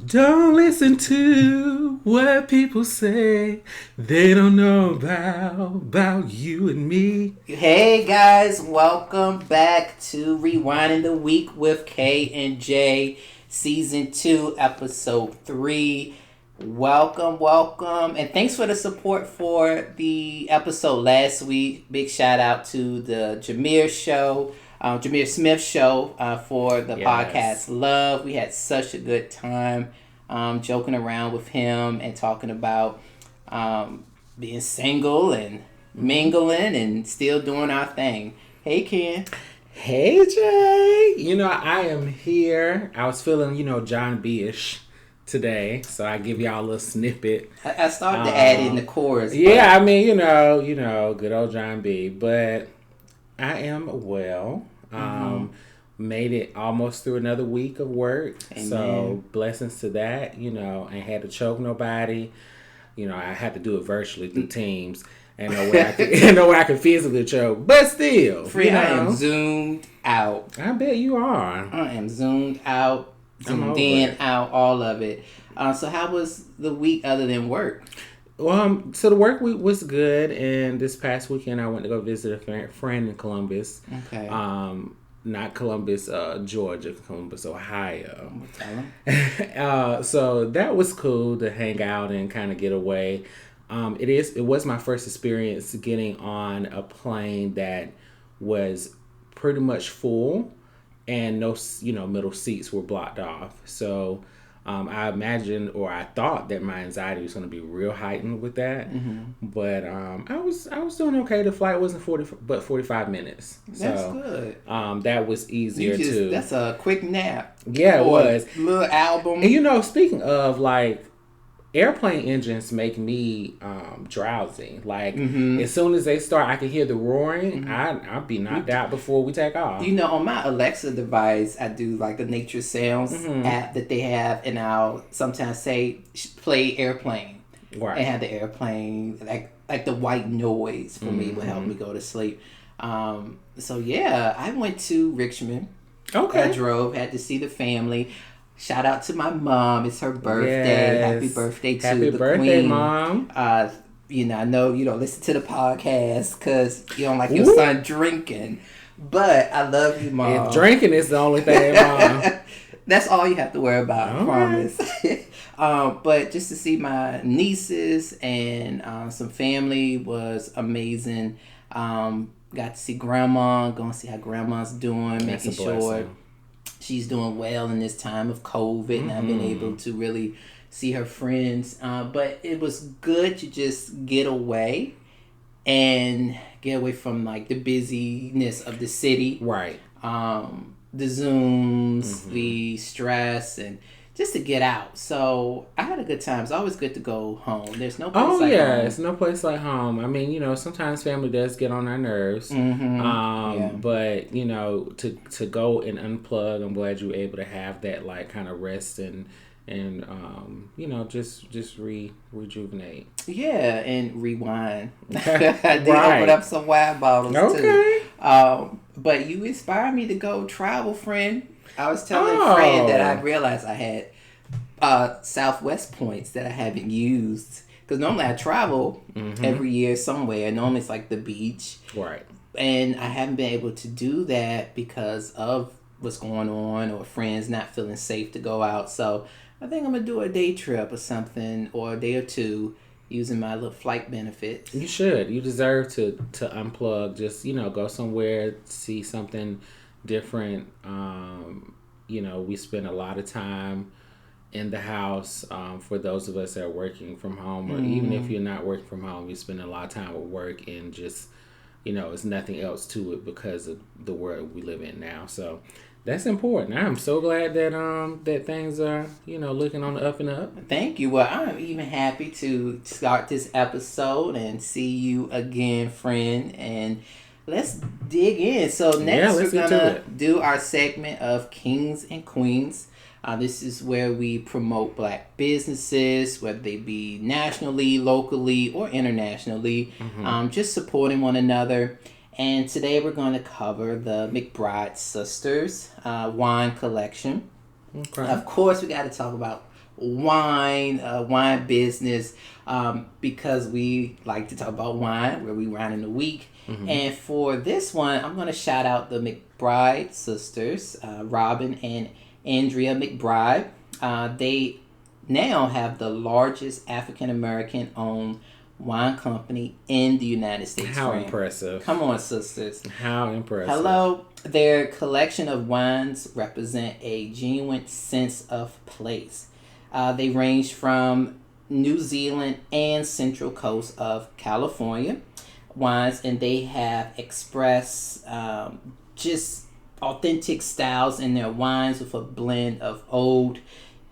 Don't listen to what people say. They don't know about you and me. Hey guys, welcome back to Rewinding the Week with K and J, Season 2, Episode 3. Welcome, and thanks for the support for the episode last week. Big shout out to the Jameer Smith show for the podcast Love. We had such a good time joking around with him and talking about being single and mingling and still doing our thing. Hey, Ken. Hey, Jay. I am here. I was feeling, John B-ish today, so I give y'all a little snippet. I started to add in the chorus. Yeah, I mean, good old John B. But I am well. Made it almost through another week of work. Amen. So blessings to that. Ain't had to choke nobody. I had to do it virtually through Teams. And no way I could physically choke, but still, I am zoomed out. I bet you are. I am zoomed out, zoomed in, out, all of it. So how was the week other than work? Well, so the work week was good, and this past weekend I went to go visit a friend in Columbus. Okay. Not Columbus, Georgia, Columbus, Ohio. So that was cool to hang out and kind of get away. It was my first experience getting on a plane that was pretty much full and no, middle seats were blocked off. So I imagined, or I thought, that my anxiety was going to be real heightened with that. Mm-hmm. But I was doing okay. The flight wasn't 45 minutes. That's good. That was easier too. That's a quick nap. Yeah, it was. Little album. And speaking of airplane engines make me drowsy. As soon as they start, I can hear the roaring. I'll be knocked out before we take off. On my Alexa device, I do the nature sounds app that they have, and I'll sometimes say play airplane, right, and have the airplane like the white noise for me will help me go to sleep. So yeah, I went to Richmond. Okay, I drove, had to see the family. Shout out to my mom. It's her birthday. Yes. Happy birthday to Happy the birthday, queen. Mom. I know you don't listen to the podcast because you don't like your son drinking. But I love you, Mom. If drinking is the only thing, Mom. That's all you have to worry about, I promise. But just to see my nieces and some family was amazing. Got to see Grandma, going to see how Grandma's doing, making sure she's doing well in this time of COVID, and I've been able to really see her friends. But it was good to just get away from the busyness of the city. Right. The Zooms, the stress, and just to get out. So I had a good time. It's always good to go home. There's no place like home. It's no place like home. I mean, sometimes family does get on our nerves. But, to go and unplug, I'm glad you were able to have that kind of rest and just rejuvenate. Yeah, and rewind. I did open up some wine bottles too. But you inspired me to go travel, friend. I was telling a friend that I realized I had Southwest points that I haven't used. Because normally I travel every year somewhere. Normally it's the beach. Right. And I haven't been able to do that because of what's going on or friends not feeling safe to go out. So I think I'm going to do a day trip or something, or a day or two, using my little flight benefits. You should. You deserve to unplug. Just, go somewhere, see something different. We spend a lot of time in the house. For those of us that are working from home, or even if you're not working from home, you spend a lot of time at work, and just, it's nothing else to it because of the world we live in now. So that's important. I'm so glad that things are, looking on the up and up. Thank you. Well, I'm even happy to start this episode and see you again, friend. And let's dig in. So next we're going to do our segment of Kings and Queens. This is where we promote Black businesses, whether they be nationally, locally, or internationally, just supporting one another. And today we're going to cover the McBride Sisters wine collection. Okay. Of course, we got to talk about wine business, because we like to talk about wine, where we wine in the week. Mm-hmm. And for this one, I'm going to shout out the McBride sisters, Robin and Andrea McBride. They now have the largest African American owned wine company in the United States. How impressive. Come on, sisters. How impressive. Hello. Their collection of wines represent a genuine sense of place. They range from New Zealand and Central Coast of California wines, and they have expressed just authentic styles in their wines with a blend of old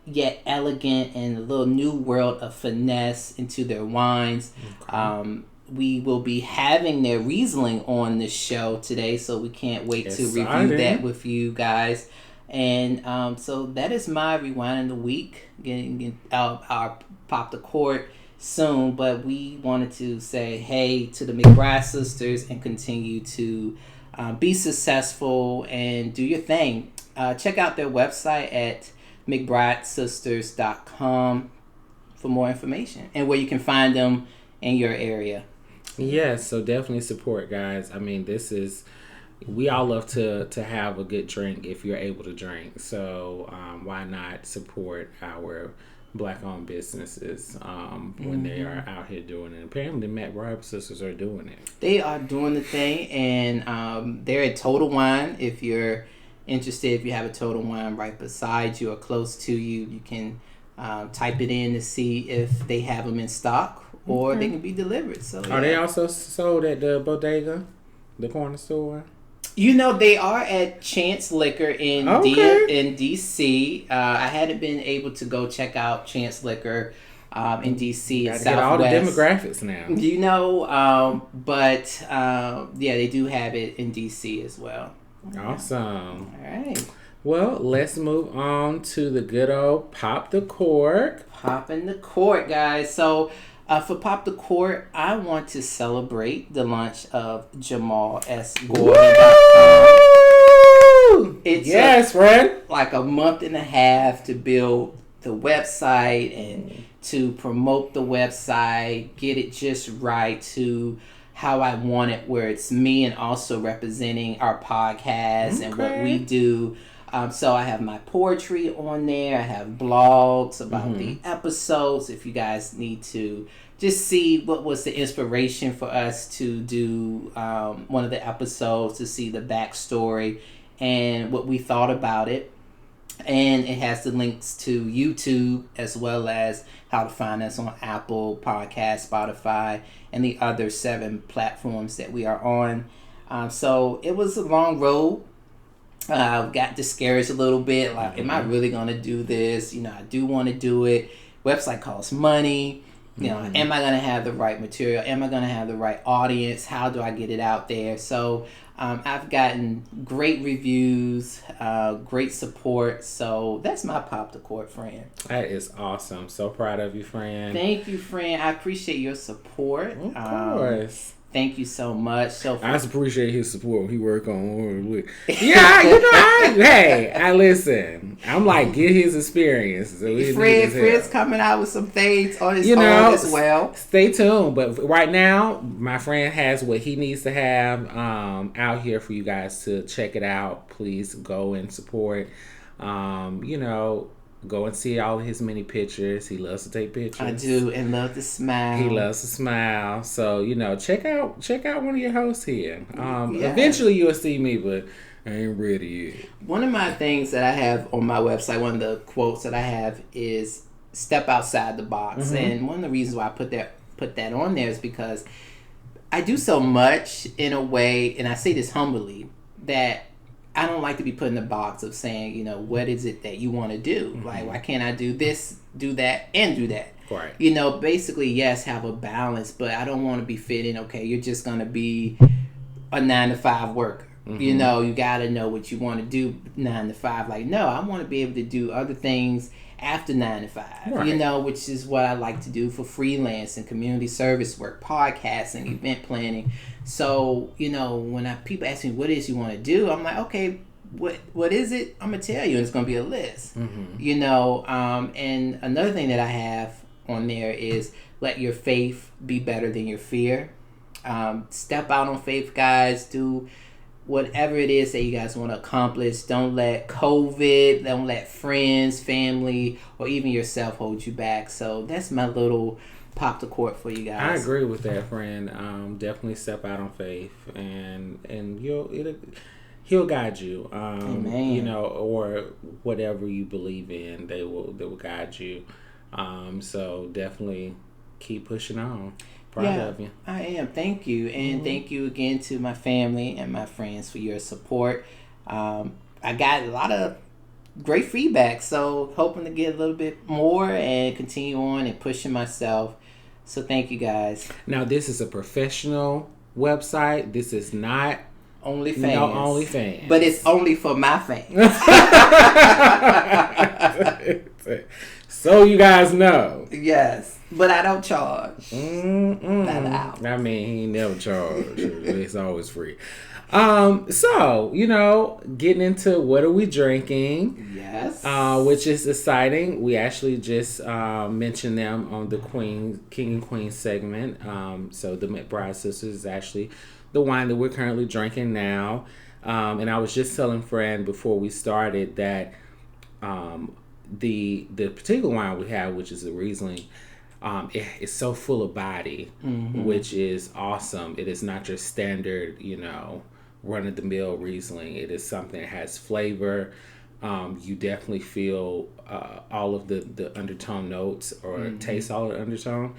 yet elegant and a little new world of finesse into their wines. Okay. We will be having their Riesling on the show today, so we can't wait to review that with you guys. And so that is my Rewine-ing the week. Getting our Pop the Court soon, but we wanted to say hey to the McBride sisters and continue to be successful and do your thing. Check out their website at McBrideSisters.com for more information and where you can find them in your area. Yes, so definitely support, guys. I mean, we all love to have a good drink if you're able to drink. So why not support our Black-owned businesses when they are out here doing it? Apparently, the McBride sisters are doing it. They are doing the thing, and they're at Total Wine. If you're interested, if you have a Total Wine right beside you or close to you, you can type it in to see if they have them in stock or they can be delivered. So are they also sold at the bodega, the corner store? You know, they are at Chance Liquor in DC. I hadn't been able to go check out Chance Liquor in DC and Southwest. Get all the demographics now. You know, but they do have it in DC as well. Awesome. All right. Well, let's move on to the good old Pop the Cork. Popping the cork, guys. So for Pop the Court, I want to celebrate the launch of Jamal S. Gordon.com. It's friend. Like a month and a half to build the website and to promote the website, get it just right to how I want it, where it's me and also representing our podcast and what we do. So I have my poetry on there. I have blogs about the episodes. If you guys need to just see what was the inspiration for us to do one of the episodes, to see the backstory and what we thought about it. And it has the links to YouTube as well as how to find us on Apple Podcasts, Spotify, and the other 7 platforms that we are on. So it was a long road. Got discouraged a little bit. Like, am I really going to do this? You know, I do want to do it. Website costs money. You know, am I going to have the right material? Am I going to have the right audience? How do I get it out there? So I've gotten great reviews, great support. So that's my Pop the Court, friend. That is awesome. So proud of you, friend. Thank you, friend. I appreciate your support. Of course. Thank you so much. So I appreciate his support when he work on. Yeah, you know, I listen. I'm like, get his experience. So Fred's coming out with some things on his own as well. Stay tuned. But right now, my friend has what he needs to have out here for you guys to check it out. Please go and support. You know, go and see all of his many pictures. He loves to take pictures. I do, and love to smile. He loves to smile. So, you know, check out one of your hosts here. Eventually you'll see me, but I ain't ready yet. One of my things that I have on my website, one of the quotes that I have is step outside the box. And one of the reasons why I put that on there is because I do so much in a way, and I say this humbly, that I don't like to be put in the box of saying, you know, what is it that you want to do? Like, why can't I do this, do that, and do that? Right. You know, basically, yes, have a balance, but I don't want to be fitting, okay, you're just going to be a 9-to-5 worker. You know, you got to know what you want to do 9 to 5. Like, no, I want to be able to do other things after 9 to 5, right. You know, which is what I like to do for freelance and community service work, podcasting, event planning. So, you know, when people ask me what it is you want to do, I'm like, okay, what is it? I'm gonna tell you. It's gonna be a list. Mm-hmm. And another thing that I have on there is let your faith be better than your fear. Step out on faith, guys. Do whatever it is that you guys want to accomplish. Don't let COVID, don't let friends, family, or even yourself hold you back. So that's my little pop the court for you guys. I agree with that, friend. Definitely step out on faith, and he'll guide you. Amen. Or whatever you believe in, they will guide you. So definitely keep pushing on. Proud of you. I am. Thank you. And thank you again to my family and my friends for your support. I got a lot of great feedback, so hoping to get a little bit more and continue on and pushing myself. So thank you guys. Now, this is a professional website. This is not OnlyFans. No OnlyFans. But it's only for my fans. So you guys know. Yes. But I don't charge. Not out. I mean, he ain't never charged. It's always free. So, getting into what are we drinking? Yes. Which is exciting. We actually just mentioned them on the King and Queen segment. So the McBride sisters is actually the wine that we're currently drinking now. And I was just telling Fran before we started that the particular wine we have, which is a Riesling, it's so full of body, which is awesome. It is not your standard, run-of-the-mill Riesling. It is something that has flavor. You definitely feel all of the undertone notes or taste all of the undertone.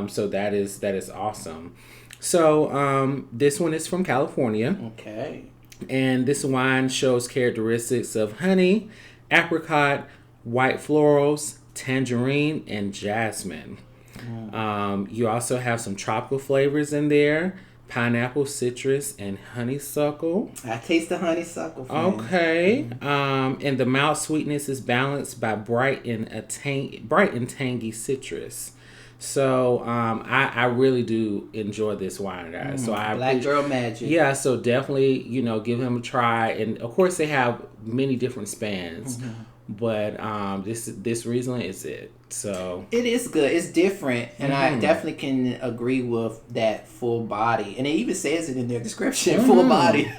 So that is awesome. So this one is from California. Okay. And this wine shows characteristics of honey, apricot, white florals, tangerine, and jasmine. You also have some tropical flavors in there: pineapple, citrus, and honeysuckle. I taste the honeysuckle. Okay. And the mild sweetness is balanced by bright and tangy citrus. So I really do enjoy this wine, guys. So Black Girl Magic. Yeah, so definitely, give him a try. And of course they have many different spans. But this Riesling is it. So it is good. It's different, and I definitely can agree with that full body. And it even says it in their description, full body.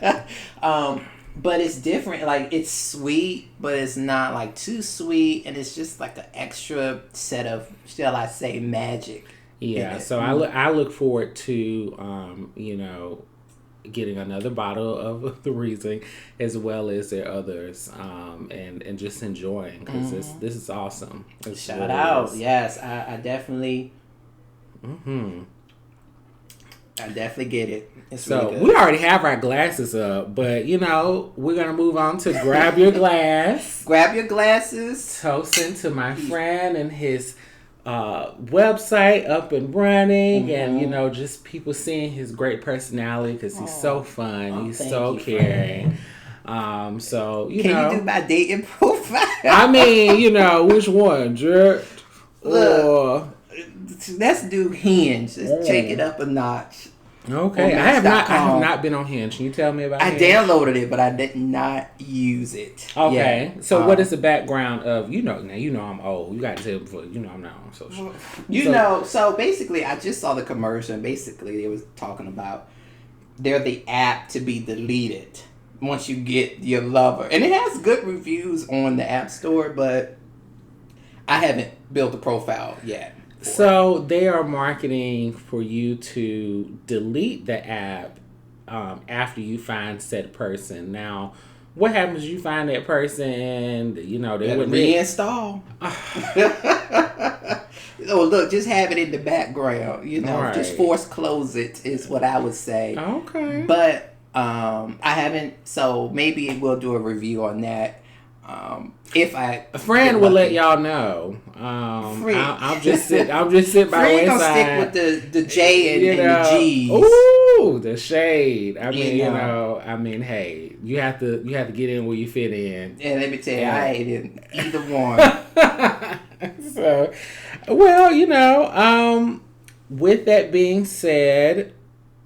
But it's different. Like, it's sweet, but it's not like too sweet, and it's just like an extra set of, shall I say, magic. Yeah. So I look forward to getting another bottle of the Riesling, as well as their others, and just enjoying, because this is awesome. Shout out. Yes, I definitely I definitely get it. It's so really good. We already have our glasses up, but we're gonna move on to grab your glass. Grab your glasses. Toasting to my friend and his website up and running, and just people seeing his great personality, because he's so fun. He's so caring. So can you do my dating profile? I mean, which one, Jared? Or let's do Hinge. Let's check it up a notch. Okay, I have not been on Hinge. Can you tell me about Hinge? I downloaded it, but I did not use it. Okay, so what is the background of, now I'm old. You got to tell before, I'm not on social. So basically, I just saw the commercial, and basically they was talking about they're the app to be deleted once you get your lover. And it has good reviews on the App Store, but I haven't built a profile yet. So they are marketing for you to delete the app after you find said person. Now, what happens if you find that person and, they wouldn't reinstall? Oh, look, just have it in the background, Right. Just force close it is what I would say. Okay. But I haven't, so maybe we'll do a review on that. If a friend will let y'all know. I'm just sitting by the wayside. Friend gonna stick with the J and the G's. Ooh, the shade. I mean, hey, you have to get in where you fit in. And let me tell you, I ain't in either one. So, well, with that being said,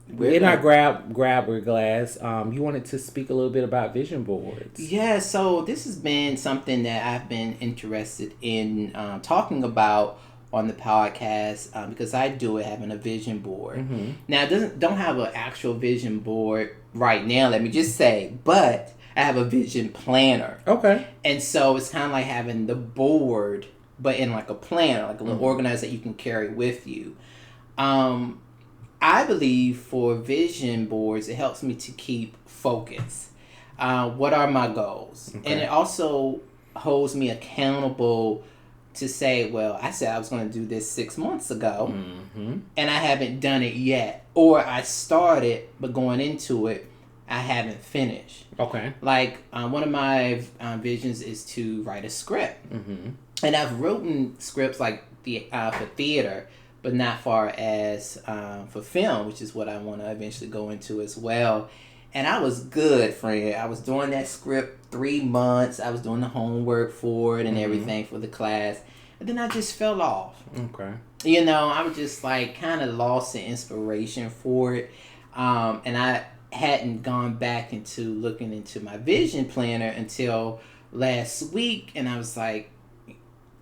in our grabber glass, you wanted to speak a little bit about vision boards. Yeah, so this has been something that I've been interested in talking about on the podcast because I do it having a vision board. Mm-hmm. Now, it don't have an actual vision board right now, let me just say, but I have a vision planner. Okay. And so it's kind of like having the board, but in like a planner, like a little organizer that you can carry with you. I believe for vision boards, it helps me to keep focus. What are my goals? Okay. And it also holds me accountable to say, well, I said I was going to do this 6 months ago, and I haven't done it yet. Or I started, but going into it, I haven't finished. Okay. Like, one of my visions is to write a script. And I've written scripts like for theater, but not far as for film, which is what I want to eventually go into as well. And I was good, friend. I was doing that script 3 months. I was doing the homework for it and everything for the class. And then I just fell off. Okay. You know, I was just like kind of lost the inspiration for it. And I hadn't gone back into looking into my vision planner until last week. And I was like,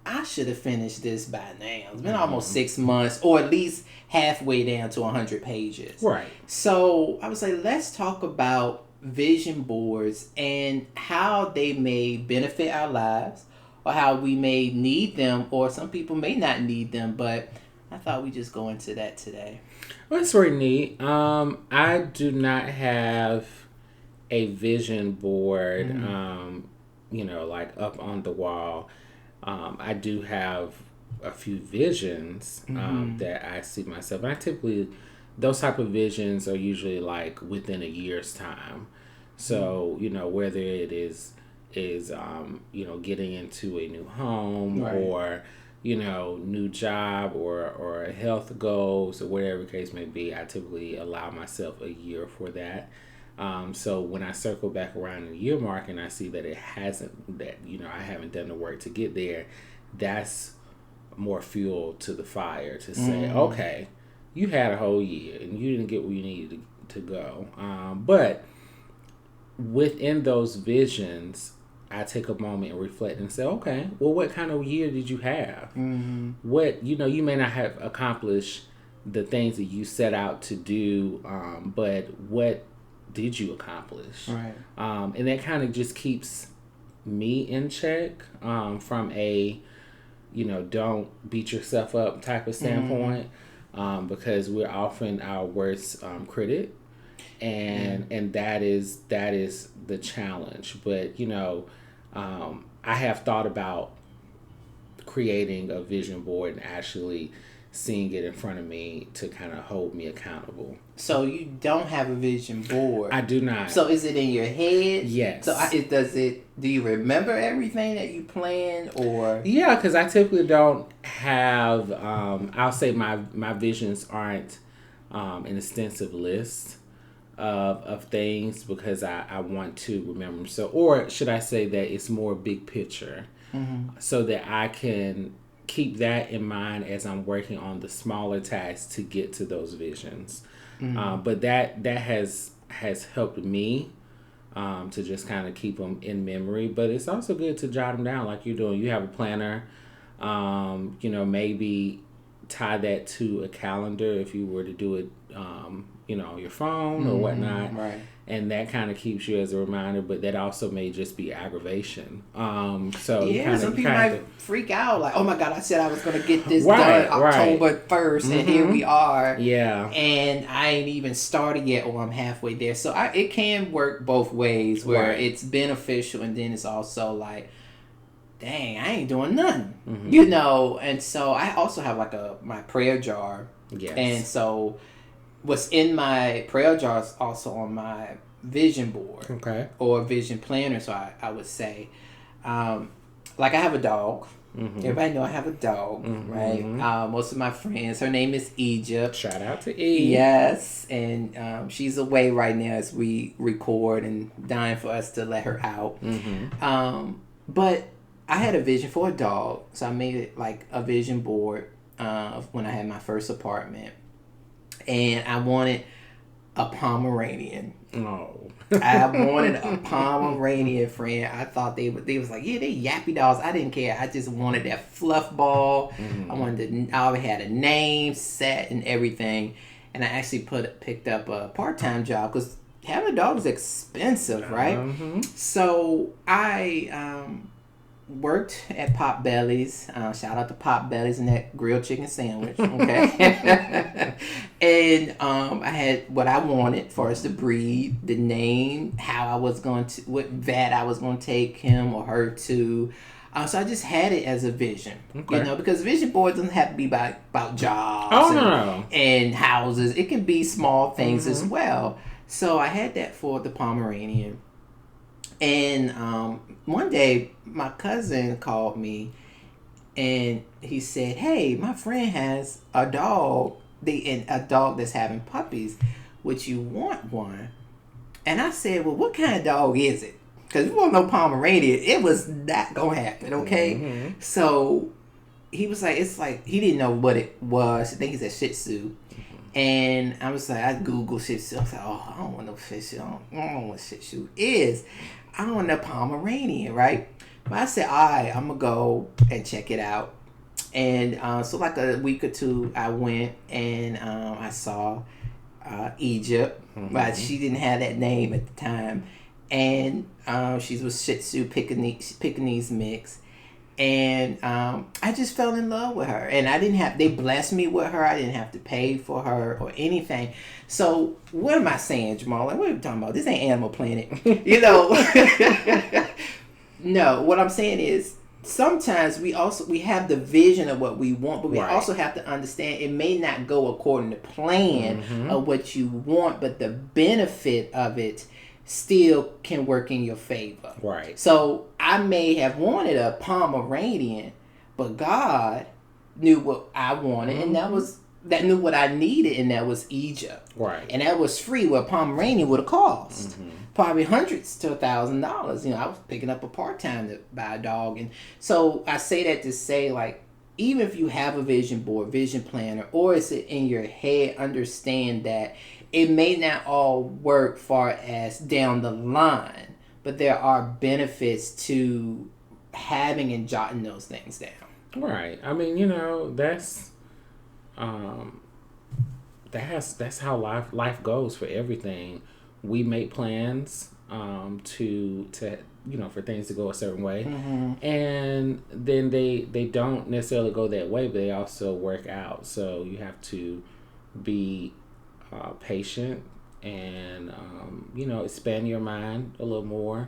I should have finished this by now. It's been almost 6 months, or at least halfway down to 100 pages. Right. So I was like, let's talk about vision boards and how they may benefit our lives, or how we may need them, or some people may not need them. But I thought we'd just go into that today. Well, that's very neat. I do not have a vision board, like up on the wall. I do have a few visions that I see myself. And I typically, those type of visions are usually like within a year's time. So, whether it is getting into a new home, right, or, new job or health goals or whatever the case may be, I typically allow myself a year for that. So when I circle back around the year mark and I see that I haven't done the work to get there, that's more fuel to the fire to say, okay, you had a whole year and you didn't get where you needed to go. But within those visions, I take a moment and reflect and say, okay, well, what kind of year did you have? What, you may not have accomplished the things that you set out to do, but what did you accomplish? Right. And that kind of just keeps me in check from a, don't beat yourself up type of standpoint, because we're often our worst critic, and that is the challenge. But I have thought about creating a vision board and actually seeing it in front of me to kind of hold me accountable. So you don't have a vision board? I do not. So is it in your head? Yes. So do you remember everything that you planned, or? Yeah, because I typically don't have, I'll say my visions aren't an extensive list of things, because I want to remember. So, or should I say that it's more big picture, so that I can keep that in mind as I'm working on the smaller tasks to get to those visions. But that has helped me to just kind of keep them in memory. But it's also good to jot them down like you're doing. You have a planner, maybe tie that to a calendar if you were to do it, on your phone or whatnot. Right. And that kind of keeps you as a reminder, but that also may just be aggravation. So some people might freak out, like, "Oh my God, I said I was going to get this done October 1st, and here we are." Yeah, and I ain't even started yet, or I'm halfway there. So it can work both ways, where it's beneficial, and then it's also like, "Dang, I ain't doing nothing," And so I also have like my prayer jar, and so what's in my prayer jar is also on my vision board, or vision planner. So I would say, like, I have a dog. Everybody know I have a dog, right? Most of my friends, her name is Egypt. Shout out to E. Yes, and she's away right now as we record, and dying for us to let her out. But I had a vision for a dog, so I made it like a vision board when I had my first apartment. And I wanted a Pomeranian. Oh. I wanted a Pomeranian, friend. I thought they was like, yeah, they yappy dogs. I didn't care. I just wanted that fluff ball. I wanted to. I already had a name set and everything, and I actually picked up a part-time job because having a dog is expensive, right? So I worked at Pop Bellies. Shout out to Pop Bellies and that grilled chicken sandwich. Okay. And I had what I wanted for us to breed, the name, how I was going to, what vet I was going to take him or her to. So I just had it as a vision, because vision board doesn't have to be about jobs and houses. It can be small things as well. So I had that for the Pomeranian. And one day, my cousin called me, and he said, "Hey, my friend has a dog. A dog that's having puppies. Would you want one?" And I said, "Well, what kind of dog is it? Because we want no Pomeranian. It was not gonna happen, okay?" So he was like, "It's like," he didn't know what it was. I think he said Shih Tzu. And I was like, I Googled Shih Tzu. I was like, oh, I don't want no Shih Tzu. I don't know what Shih Tzu is. I want a Pomeranian, right? But I said, all right, I'm going to go and check it out. And so like a week or two, I went and I saw Egypt. But she didn't have that name at the time. And she was Shih Tzu Pekingese mix. And I just fell in love with her. And they blessed me with her. I didn't have to pay for her or anything. So what am I saying, Jamal? Like, what are we talking about? This ain't Animal Planet. No, what I'm saying is sometimes we have the vision of what we want, but we also have to understand it may not go according to plan of what you want, but the benefit of it still can work in your favor. Right. So I may have wanted a Pomeranian, but God knew what I wanted, and that knew what I needed, and that was Egypt. Right. And that was free, where a Pomeranian would have cost probably hundreds to $1,000. I was picking up a part-time to buy a dog. And so I say that to say, like, even if you have a vision board, vision planner, or it's in your head, understand that it may not all work far as down the line, but there are benefits to having and jotting those things down. Right. I mean, that's that's how life goes for everything. We make plans to for things to go a certain way, and then they don't necessarily go that way, but they also work out. So you have to be patient and expand your mind a little more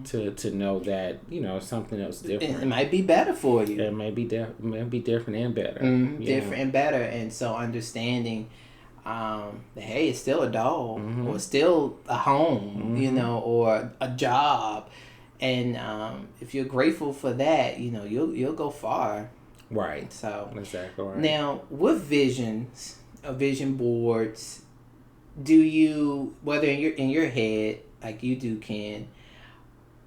to know that something else different. It might be better for you. It may be different and better. Different and better, and so understanding that, hey, it's still a dog or still a home, or a job, and if you're grateful for that, you'll go far. Right. So exactly right. Now, with vision boards, do you, whether in your head like you do, Ken,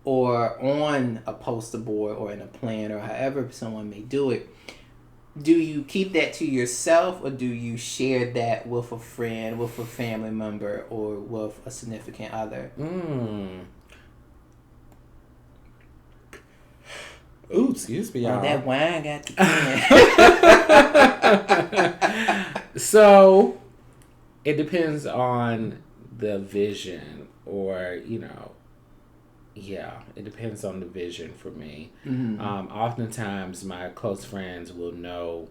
or on a poster board or in a plan or however someone may do it, do you keep that to yourself, or do you share that with a friend, with a family member, or with a significant other? Ooh, excuse me, y'all. That wine got the Ken. So it depends on the vision, or it depends on the vision for me. Oftentimes my close friends will know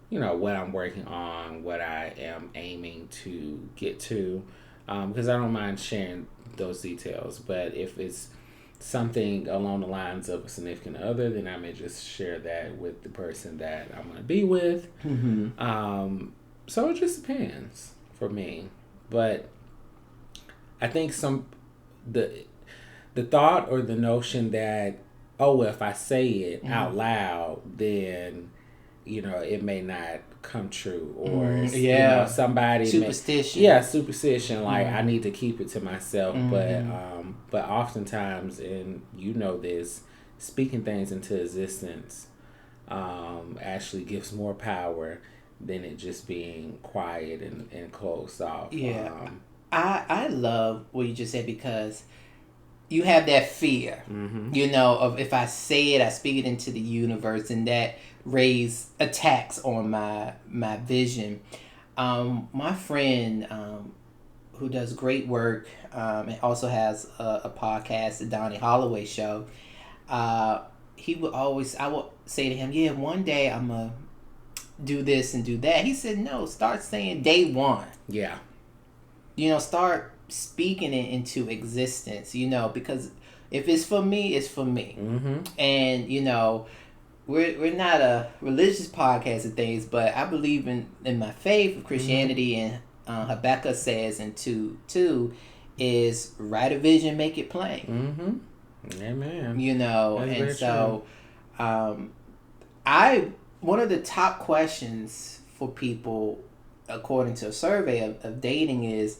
what I'm working on, what I am aiming to get to, because I don't mind sharing those details. But if it's something along the lines of a significant other, then I may just share that with the person that I'm going to be with. So it just depends for me. But I think the thought or the notion that, if I say it out loud, then it may not come true, or somebody superstition. Superstition, like I need to keep it to myself. But oftentimes, and this, speaking things into existence actually gives more power than it just being quiet and closed off. I love what you just said because you have that fear, of if I say it, I speak it into the universe, and that raise attacks on my vision. My friend who does great work and also has a podcast, the Donnie Holloway Show. He would always, I would say to him, yeah, one day I'm gonna do this and do that. He said, no, start saying day one. Yeah. Start speaking it into existence, because if it's for me, it's for me. And, we're not a religious podcast and things, but I believe in my faith of Christianity, and Habakkuk says in 2:2 is write a vision, make it plain. Amen. And so one of the top questions for people, according to a survey of dating, is,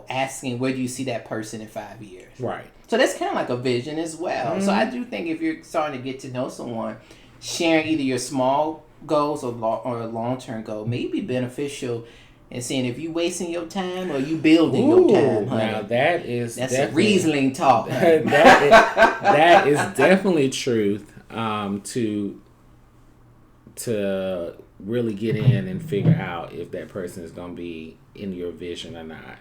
asking where do you see that person in 5 years? Right. So that's kind of like a vision as well. So I do think if you're starting to get to know someone, sharing either your small goals or a long-term goal may be beneficial, and seeing if you wasting your time or you building your time, honey. Now that's a Riesling talk. that is definitely truth. To really get in and figure out if that person is going to be in your vision or not.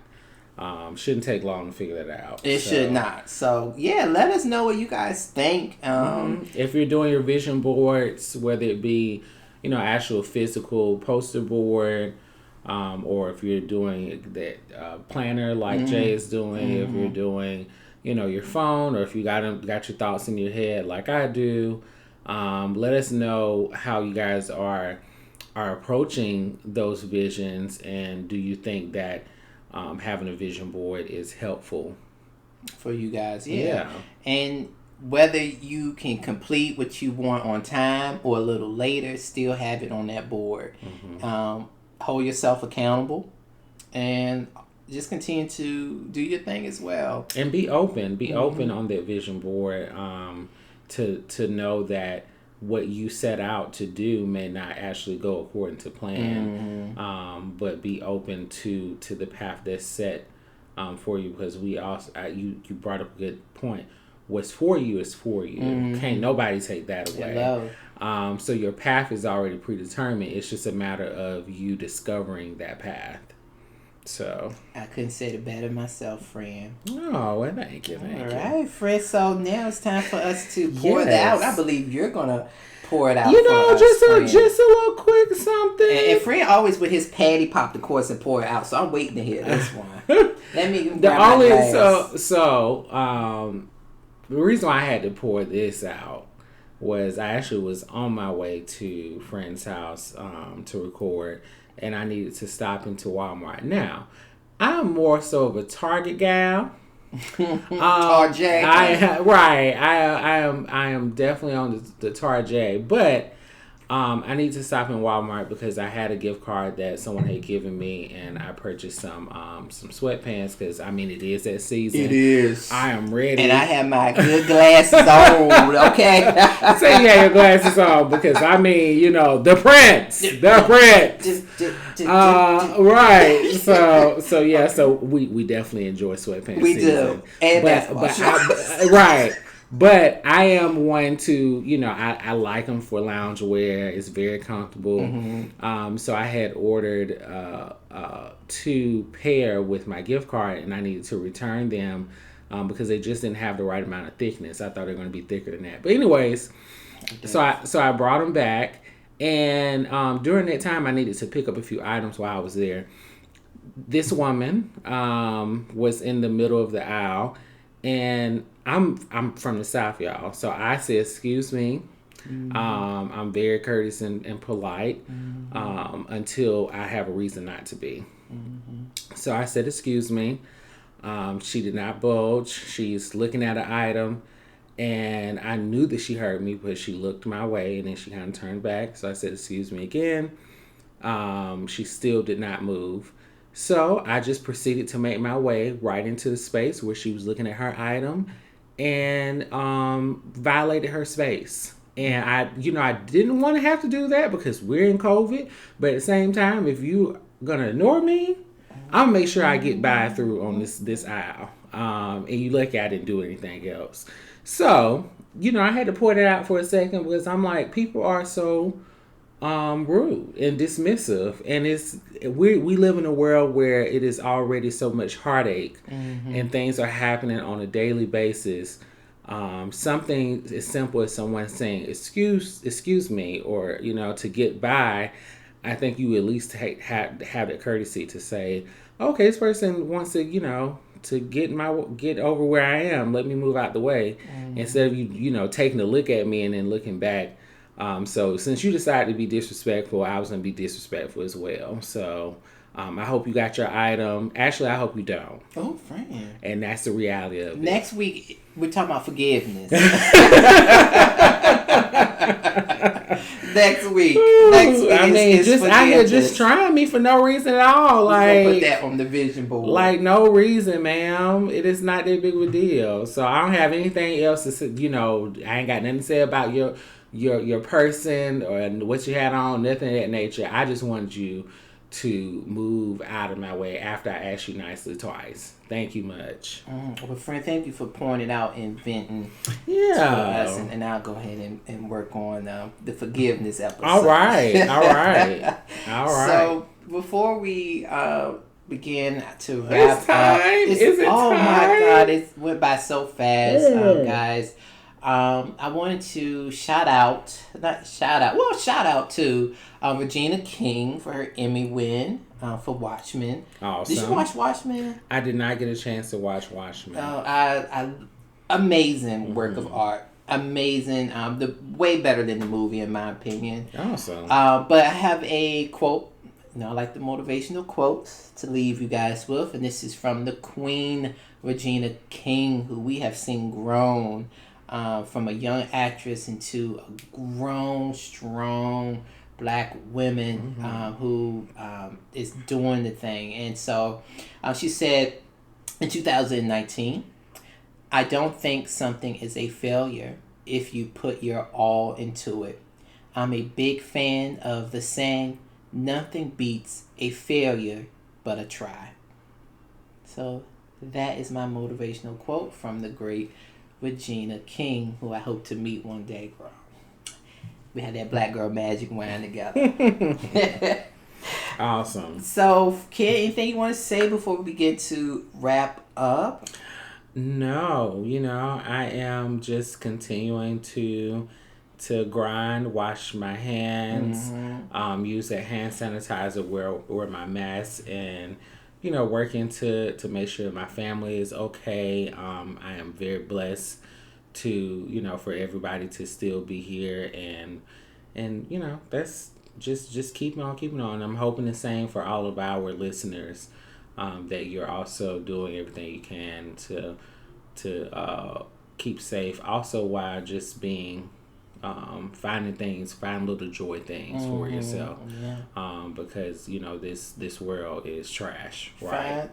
Shouldn't take long to figure that out. It should not. So yeah, let us know what you guys think. If you're doing your vision boards, whether it be actual physical poster board, or if you're doing that planner like Jay is doing, if you're doing your phone, or if you got your thoughts in your head like I do, let us know how you guys are approaching those visions, and do you think that having a vision board is helpful for you guys? Yeah. And whether you can complete what you want on time or a little later, still have it on that board. Hold yourself accountable, and just continue to do your thing as well. And be open. Be open on that vision board, to know that what you set out to do may not actually go according to plan. But be open to the path that's set for you, because we also you brought up a good point. What's for you is for you. Can't nobody take that away. So your path is already predetermined. It's just a matter of you discovering that path. So I couldn't say it better myself, friend. Oh, well, thank you. All right, friend. So now it's time for us to pour that out. I believe you're gonna pour it out. Just a little quick something. And friend always with his patty pop the course and pour it out. So I'm waiting to hear this one. Let me grab my glass. The reason why I had to pour this out was I actually was on my way to a friend's house to record, and I needed to stop into Walmart. Now, I'm more so of a Target gal. Target. I am definitely on the Target, but I need to stop in Walmart because I had a gift card that someone had given me, and I purchased some sweatpants because it is that season. It is. I am ready, and I have my good glasses on. Okay, so you have your glasses on because the Prince. Right. So yeah. So we definitely enjoy sweatpants. We season. Do, and right. But I am one to, I like them for loungewear. It's very comfortable. So I had ordered 2 pair with my gift card, and I needed to return them because they just didn't have the right amount of thickness. I thought they were going to be thicker than that. But anyways, so I brought them back, and during that time I needed to pick up a few items while I was there. This woman was in the middle of the aisle, and I'm from the South, y'all. So I said, excuse me. I'm very courteous and polite until I have a reason not to be. So I said, excuse me. She did not budge. She's looking at an item, and I knew that she heard me, but she looked my way, and then she kind of turned back. So I said, excuse me again. She still did not move. So I just proceeded to make my way right into the space where she was looking at her item, and violated her space. And I didn't want to have to do that because we're in COVID. But at the same time, if you gonna ignore me, I'll make sure I get by through on this aisle. And you look at it and do anything else. So, I had to point it out for a second because I'm like, people are so rude and dismissive, and we live in a world where it is already so much heartache, and things are happening on a daily basis. Something as simple as someone saying excuse me, or to get by, I think you at least have the courtesy to say, okay, this person wants to to get over where I am, let me move out the way, instead of you taking a look at me and then looking back. So since you decided to be disrespectful, I was going to be disrespectful as well. So I hope you got your item. Actually, I hope you don't. Oh, friend. And that's the reality of it. Next week, we're talking about forgiveness. Next week. I mean, just out here just trying me for no reason at all. Like, put that on the vision board. Like, no reason, ma'am. It is not that big of a deal. So I don't have anything else to say. I ain't got nothing to say about your person or what you had on, nothing of that nature. I just wanted you to move out of my way after I asked you nicely twice. Thank you much. Well, friend, thank you for pointing out and venting to us, and I'll go ahead and work on the forgiveness episode. All right. So before we begin to wrap it's time. up, Is it oh time? my God, it went by so fast, guys. I wanted to shout out to Regina King for her Emmy win for Watchmen. Awesome. Did you watch Watchmen? I did not get a chance to watch Watchmen. Amazing work of art. Amazing. Way better than the movie, in my opinion. Awesome. But I have a quote. I like the motivational quotes to leave you guys with, and this is from the Queen Regina King, who we have seen grown from a young actress into a grown, strong Black woman who is doing the thing. And so she said in 2019, I don't think something is a failure if you put your all into it. I'm a big fan of the saying, nothing beats a failure but a try. So that is my motivational quote from the great Regina King, who I hope to meet one day, girl. We had that Black Girl Magic wine together. Awesome. So, Kid, anything you want to say before we begin to wrap up? No, I am just continuing to grind, wash my hands, use that hand sanitizer, wear my mask, and working to make sure my family is okay. I am very blessed to for everybody to still be here, and that's just keeping on. I'm hoping the same for all of our listeners, that you're also doing everything you can to keep safe, also while just being find little joy things for yourself, because this world is trash, right?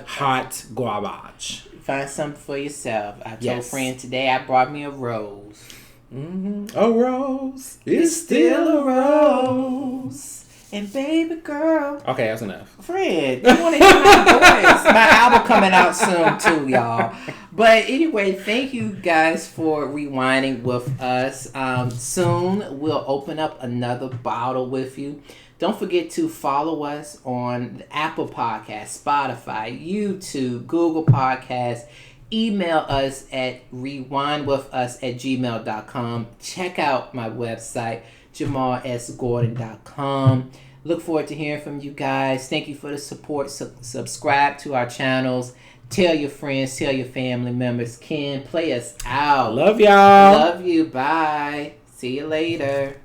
Hot garbage. Find something for yourself. I told a friend today I brought me a rose. A rose is still a rose. And baby girl. Okay, that's enough. Fred, you want to hear my voice? My album coming out soon too, y'all. But anyway, thank you guys for rewinding with us. Soon we'll open up another bottle with you. Don't forget to follow us on the Apple Podcast, Spotify, YouTube, Google Podcasts. Email us at rewindwithus@gmail.com. Check out my website, JamalSGordon.com. Look forward to hearing from you guys. Thank you for the support. Subscribe to our channels. Tell your friends, tell your family members. Ken, play us out. Love y'all. Love you. Bye. See you later.